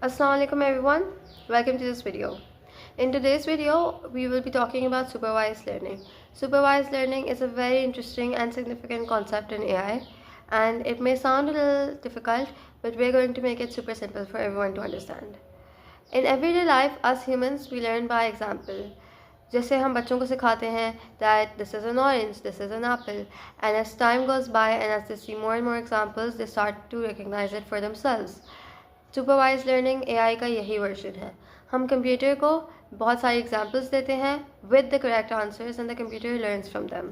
Assalamu alaikum everyone, welcome to this video. In today's video, we will be talking about supervised learning. Supervised learning is a very interesting and significant concept in AI, and it may sound a little difficult, but we're going to make it super simple for everyone to understand. In everyday life, us humans, we learn by example. जैसे हम बच्चों को सिखाते हैं that this is an orange, this is an apple, and as time goes by and as they see more and more examples, they start to recognize it for themselves. Supervise learning AI का यही version है. हम computer को बहुत सारी examples देते हैं with the correct answers and the computer learns from them.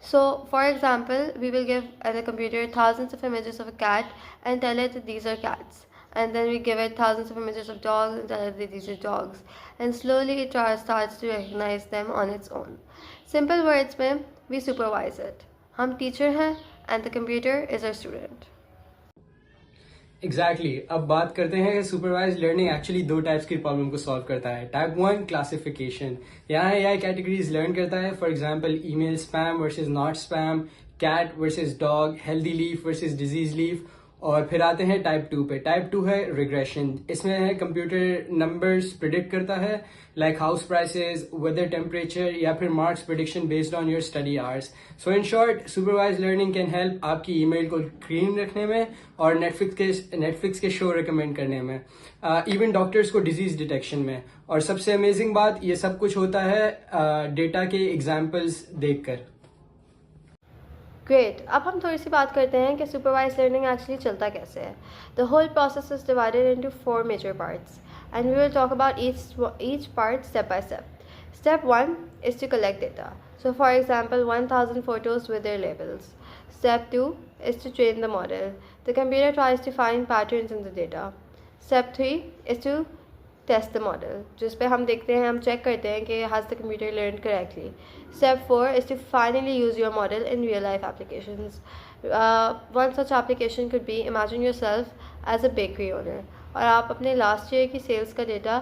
So, for example, we will give the computer thousands of images of a cat and tell it that these are cats. And then we give it thousands of images of dogs and tell it that these are dogs. And slowly it starts to recognize them on its own. Simple words में we supervise it. हम teacher हैं and the computer is our student. Exactly अब बात करते हैं कि supervised learning actually दो types की प्रॉब्लम को सॉल्व करता है. Type 1 classification. यहाँ एआई कैटेगरीज लर्न करता है. For example email spam versus not spam, cat versus dog, healthy leaf versus disease leaf. और फिर आते हैं टाइप 2 पे. टाइप 2 है रिग्रेशन. इसमें है कंप्यूटर नंबर्स प्रिडिक्ट करता है like house prices, weather, temperature या फिर marks prediction based on your study hours. So in short, supervised learning can help आपकी ईमेल को क्लीन रखने में और नेटफ्लिक्स के शो रिकमेंड करने में, इवन डॉक्टर्स को डिजीज डिटेक्शन में. और सबसे अमेजिंग बात, ये सब कुछ होता है डेटा के एग्जाम्पल्स देखकर. ग्रेट. अब हम थोड़ी सी बात करते हैं कि सुपरवाइज लर्निंग एक्चुअली चलता कैसे है. The whole process is divided into 4 major parts and we will talk about each part step by step. Step 1 is to collect data. So for example, 1000 photos with their labels. Step 2 is to train the model. The computer tries to find patterns in the data. Step 3 is to test the model, जिस पे हम देखते हैं, हम check करते हैं कि has the computer learn correctly. Step 4 is to finally use your model in real life applications. One such application could be, imagine yourself as a bakery owner और आप अपने लास्ट ईयर की sales का data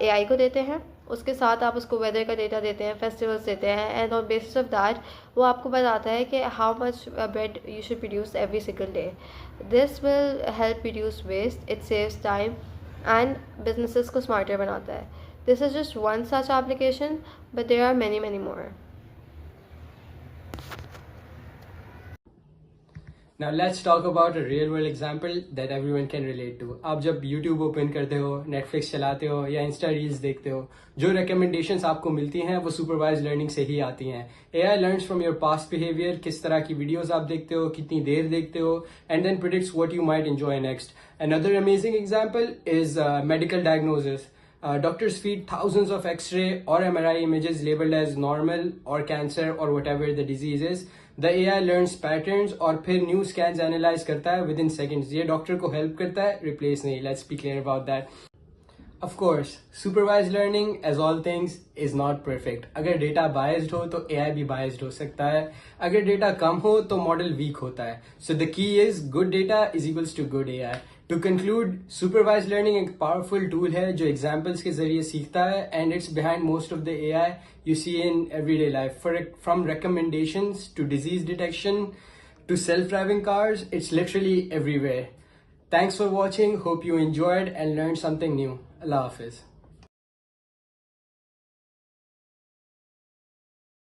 AI को देते हैं. उसके साथ आप उसको वेदर का डेटा देते हैं, फेस्टिवल्स देते हैं, and on basis of that वो आपको बताता है कि how much bread you should produce every single day. This will help reduce waste, it saves time and businesses को स्मार्टर बनाता है. This is just one such application but there are many many more. Now let's talk about a real world example that everyone can relate to. आप जब YouTube open करते हो, Netflix चलाते हो या Insta Reels देखते हो, जो recommendations आपको मिलती हैं वो supervised learning से ही आती हैं. AI learns from your past behavior, किस तरह की videos आप देखते हो, कितनी देर देखते हो, and then predicts what you might enjoy next. Another amazing example is medical diagnosis. Doctors feed thousands of X-ray or MRI images labeled as normal or cancer or whatever the disease is. The AI learns patterns और फिर new scans analyze करता है within seconds. ये doctor को help करता है, replace नहीं. Let's be clear about that. Of course, supervised learning, as all things, is not perfect. अगर data biased हो तो AI भी biased हो सकता है. अगर data कम हो तो model weak होता है. So the key is good data is equals to good AI. To conclude, supervised learning एक powerful tool है जो examples के जरिए सीखता है, and it's behind most of the AI you see in everyday life. From recommendations to disease detection to self-driving cars, it's literally everywhere. Thanks for watching. Hope you enjoyed and learned something new. Allah Hafiz.